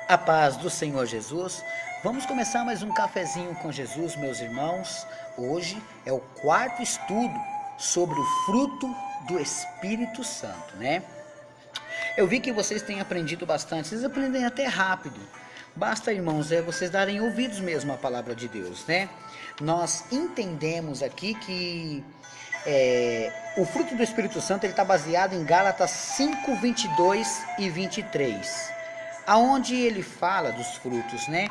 A paz do Senhor Jesus. Vamos começar mais um cafezinho com Jesus, meus irmãos. Hoje é o quarto estudo sobre o fruto do Espírito Santo, né? Eu vi que vocês têm aprendido bastante, vocês aprendem até rápido. Basta, irmãos, vocês darem ouvidos mesmo à palavra de Deus, né? Nós entendemos aqui que o fruto do Espírito Santo está baseado em Gálatas 5, 22 e 23, aonde ele fala dos frutos, né?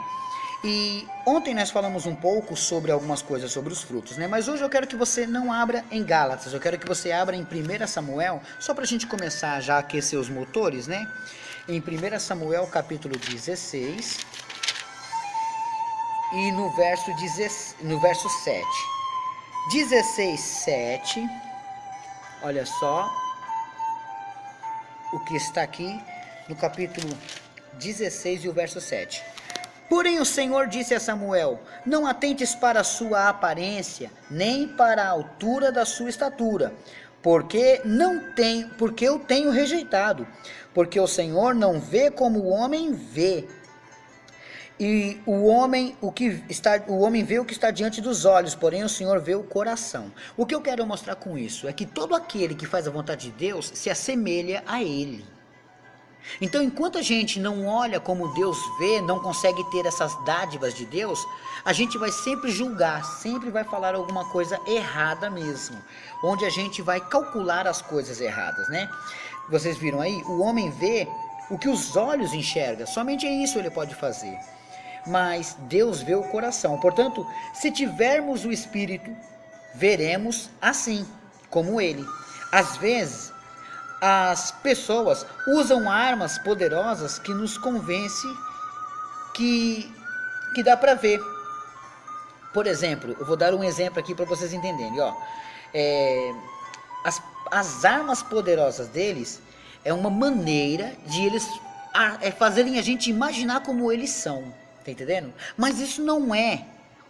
E ontem nós falamos um pouco sobre algumas coisas sobre os frutos, né? Mas hoje eu quero que você não abra em Gálatas, eu quero que você abra em 1 Samuel, só para a gente começar já a aquecer os motores, né? Em 1 Samuel capítulo 16 e no verso 7. 16, 7, olha só o que está aqui no capítulo 16 e o verso 7. Porém o Senhor disse a Samuel: não atentes para a sua aparência, nem para a altura da sua estatura, porque eu tenho rejeitado, porque o Senhor não vê como o homem vê. E o homem vê o que está diante dos olhos, porém o Senhor vê o coração. O que eu quero mostrar com isso é que todo aquele que faz a vontade de Deus se assemelha a Ele. Então, enquanto a gente não olha como Deus vê, não consegue ter essas dádivas de Deus, a gente vai sempre julgar, sempre vai falar alguma coisa errada mesmo, onde a gente vai calcular as coisas erradas, né? Vocês viram aí? O homem vê o que os olhos enxergam, somente isso ele pode fazer. Mas Deus vê o coração. Portanto, se tivermos o Espírito, veremos assim, como Ele. Às vezes, as pessoas usam armas poderosas que nos convencem que dá para ver. Por exemplo, eu vou dar um exemplo aqui para vocês entenderem. Ó. As armas poderosas deles é uma maneira de eles fazerem a gente imaginar como eles são. Tá entendendo? Mas isso não é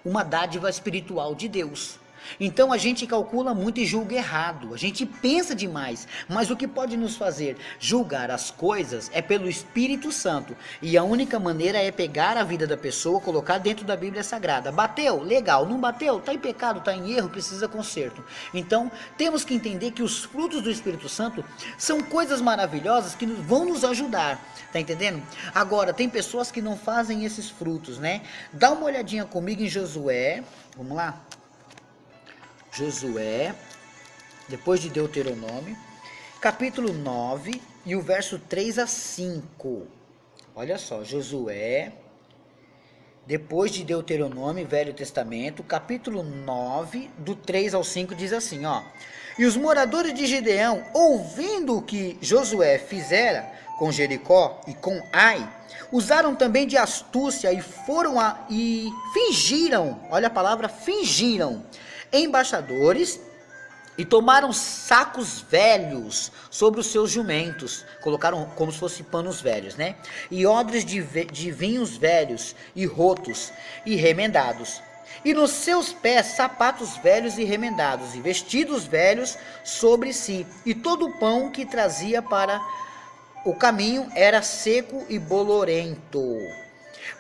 uma dádiva espiritual de Deus. Então a gente calcula muito e julga errado, a gente pensa demais, mas o que pode nos fazer julgar as coisas é pelo Espírito Santo, e a única maneira é pegar a vida da pessoa, colocar dentro da Bíblia Sagrada. Bateu? Legal. Não bateu? Está em pecado, está em erro, precisa conserto. Então temos que entender que os frutos do Espírito Santo são coisas maravilhosas que vão nos ajudar, tá entendendo? Agora, tem pessoas que não fazem esses frutos, né? Dá uma olhadinha comigo em Josué, vamos lá? Josué, depois de Deuteronômio, capítulo 9 e o verso 3 a 5. Olha só, Josué, depois de Deuteronômio, Velho Testamento, capítulo 9, do 3 ao 5, diz assim, ó. E os moradores de Gideão, ouvindo o que Josué fizera com Jericó e com Ai, usaram também de astúcia e fingiram, olha a palavra, fingiram, embaixadores, e tomaram sacos velhos sobre os seus jumentos, colocaram como se fossem panos velhos, né? E odres de vinhos velhos e rotos e remendados, e nos seus pés sapatos velhos e remendados, e vestidos velhos sobre si, e todo o pão que trazia para o caminho era seco e bolorento.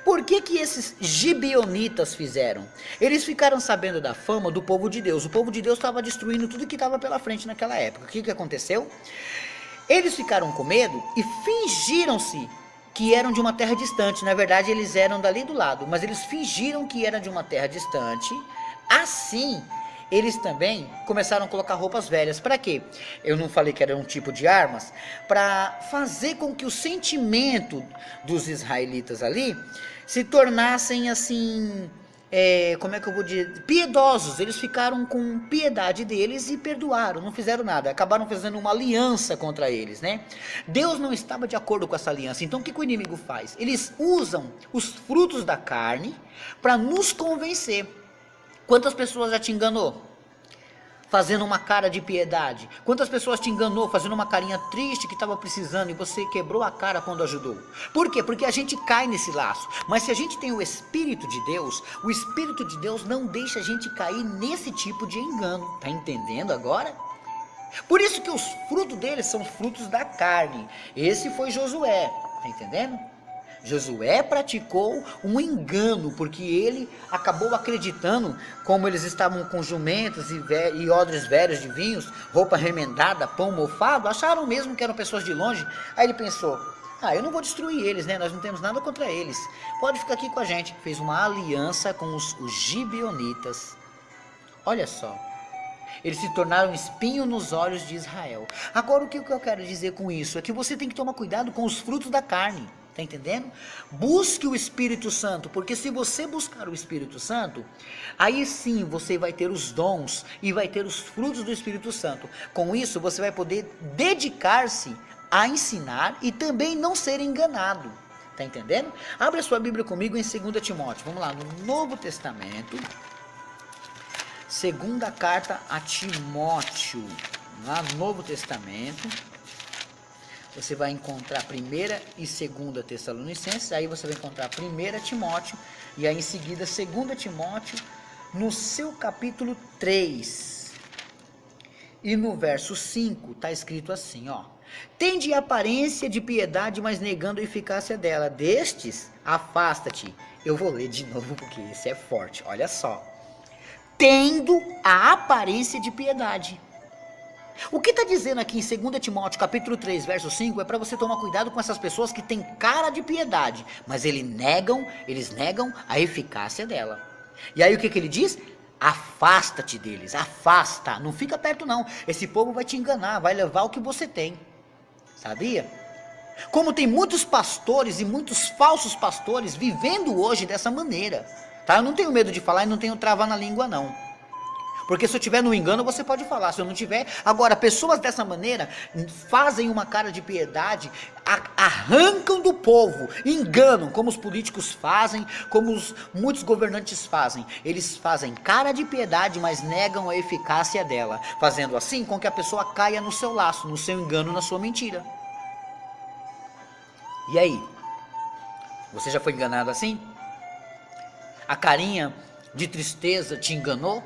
Por que esses gibeonitas fizeram? Eles ficaram sabendo da fama do povo de Deus. O povo de Deus estava destruindo tudo que estava pela frente naquela época. O que aconteceu? Eles ficaram com medo e fingiram-se que eram de uma terra distante. Na verdade, eles eram dali do lado, mas eles fingiram que eram de uma terra distante. Assim, eles também começaram a colocar roupas velhas. Para quê? Eu não falei que era um tipo de armas? Para fazer com que o sentimento dos israelitas ali se tornassem assim, como é que eu vou dizer? Piedosos. Eles ficaram com piedade deles e perdoaram, não fizeram nada. Acabaram fazendo uma aliança contra eles, né? Deus não estava de acordo com essa aliança. Então o que o inimigo faz? Eles usam os frutos da carne para nos convencer. Quantas pessoas já te enganou? Fazendo uma cara de piedade. Quantas pessoas te enganou fazendo uma carinha triste que estava precisando e você quebrou a cara quando ajudou? Por quê? Porque a gente cai nesse laço. Mas se a gente tem o Espírito de Deus, o Espírito de Deus não deixa a gente cair nesse tipo de engano. Tá entendendo agora? Por isso que os frutos deles são frutos da carne. Esse foi Josué. Tá entendendo? Josué praticou um engano, porque ele acabou acreditando, como eles estavam com jumentos e odres velhos de vinhos, roupa remendada, pão mofado, acharam mesmo que eram pessoas de longe. Aí ele pensou, eu não vou destruir eles, né? Nós não temos nada contra eles. Pode ficar aqui com a gente. Fez uma aliança com os gibeonitas. Olha só. Eles se tornaram espinho nos olhos de Israel. Agora, o que eu quero dizer com isso? É que você tem que tomar cuidado com os frutos da carne. Tá entendendo? Busque o Espírito Santo, porque se você buscar o Espírito Santo, aí sim você vai ter os dons e vai ter os frutos do Espírito Santo. Com isso, você vai poder dedicar-se a ensinar e também não ser enganado. Tá entendendo? Abre a sua Bíblia comigo em 2 Timóteo. Vamos lá, no Novo Testamento. Segunda carta a Timóteo, lá no Novo Testamento, você vai encontrar 1ª e 2ª Tessalonicenses, aí você vai encontrar 1 Timóteo, e aí em seguida 2 Timóteo, no seu capítulo 3, e no verso 5, está escrito assim, ó: tende aparência de piedade, mas negando a eficácia dela, destes, afasta-te. Eu vou ler de novo porque esse é forte, olha só. Tendo a aparência de piedade. O que está dizendo aqui em 2 Timóteo capítulo 3, verso 5, é para você tomar cuidado com essas pessoas que têm cara de piedade, mas eles negam a eficácia dela. E aí o que ele diz? Afasta-te deles, afasta, não fica perto não, esse povo vai te enganar, vai levar o que você tem, sabia? Como tem muitos pastores e muitos falsos pastores vivendo hoje dessa maneira. Tá? Eu não tenho medo de falar e não tenho trava na língua não. Porque se eu tiver no engano, você pode falar. Se eu não tiver... Agora, pessoas dessa maneira fazem uma cara de piedade, arrancam do povo, enganam, como os políticos fazem, como muitos governantes fazem. Eles fazem cara de piedade, mas negam a eficácia dela, fazendo assim com que a pessoa caia no seu laço, no seu engano, na sua mentira. E aí? Você já foi enganado assim? A carinha de tristeza te enganou?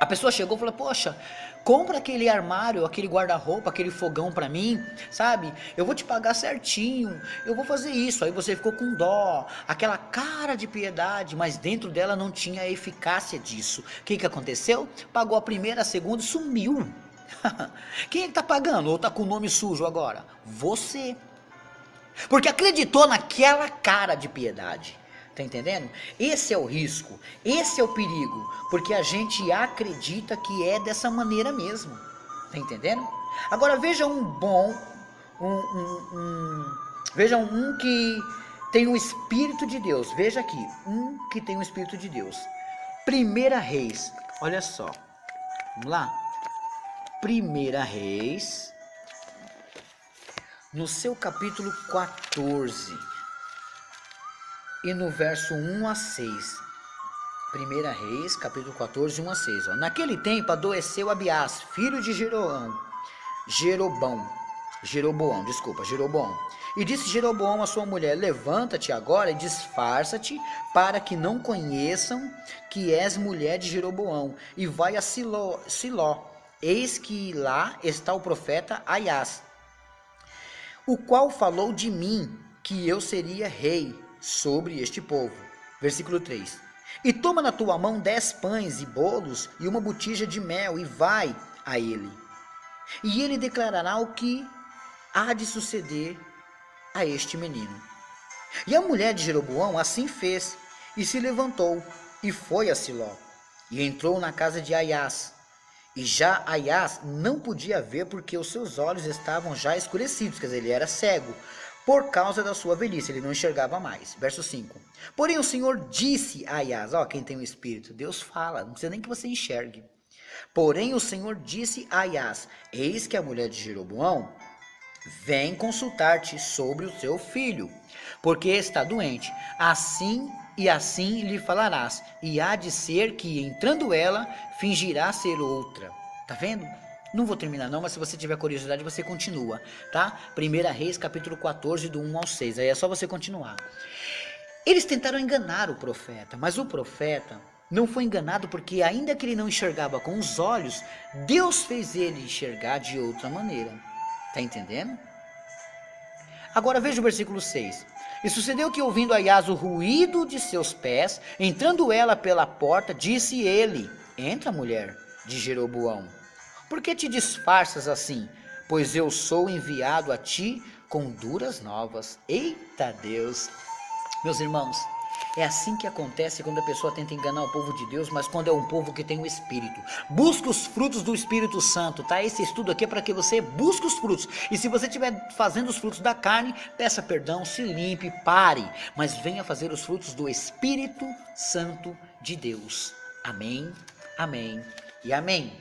A pessoa chegou e falou, poxa, compra aquele armário, aquele guarda-roupa, aquele fogão pra mim, sabe? Eu vou te pagar certinho, eu vou fazer isso. Aí você ficou com dó, aquela cara de piedade, mas dentro dela não tinha a eficácia disso. O que aconteceu? Pagou a primeira, a segunda e sumiu. Quem é que tá pagando ou tá com o nome sujo agora? Você. Porque acreditou naquela cara de piedade. Tá entendendo? Esse é o risco, esse é o perigo, porque a gente acredita que é dessa maneira mesmo. Tá entendendo? Agora veja um bom, veja um que tem o Espírito de Deus. Veja aqui, um que tem o Espírito de Deus. 1 Reis, olha só. Vamos lá? 1 Reis, no seu capítulo 14. E no verso 1 a 6, 1 Reis, capítulo 14, 1 a 6. Ó. Naquele tempo adoeceu Abiás, filho de Jeroboão. E disse Jeroboão à sua mulher, levanta-te agora e disfarça-te, para que não conheçam que és mulher de Jeroboão, e vai a Siló. Eis que lá está o profeta Aiás, o qual falou de mim, que eu seria rei sobre este povo. Versículo 3. E toma na tua mão 10 pães e bolos e uma botija de mel e vai a ele. E ele declarará o que há de suceder a este menino. E a mulher de Jeroboão assim fez e se levantou e foi a Siló e entrou na casa de Aiás. E já Aiás não podia ver porque os seus olhos estavam já escurecidos, quer dizer, ele era cego, por causa da sua velhice, ele não enxergava mais. Verso 5. Porém o Senhor disse a Aiás, ó, quem tem o Espírito, Deus fala, não precisa nem que você enxergue. Porém o Senhor disse a Aiás, eis que a mulher de Jeroboão vem consultar-te sobre o seu filho, porque está doente. Assim e assim lhe falarás, e há de ser que, entrando ela, fingirá ser outra. Tá vendo? Não vou terminar não, mas se você tiver curiosidade, você continua, tá? 1 Reis, capítulo 14, do 1 ao 6, aí é só você continuar. Eles tentaram enganar o profeta, mas o profeta não foi enganado porque, ainda que ele não enxergava com os olhos, Deus fez ele enxergar de outra maneira. Tá entendendo? Agora veja o versículo 6. E sucedeu que, ouvindo Aias o ruído de seus pés, entrando ela pela porta, disse ele: entra, mulher de Jeroboão, por que te disfarças assim? Pois eu sou enviado a ti com duras novas. Eita Deus! Meus irmãos, é assim que acontece quando a pessoa tenta enganar o povo de Deus, mas quando é um povo que tem o Espírito. Busca os frutos do Espírito Santo, tá? Esse estudo aqui é para que você busque os frutos. E se você estiver fazendo os frutos da carne, peça perdão, se limpe, pare. Mas venha fazer os frutos do Espírito Santo de Deus. Amém, amém e amém.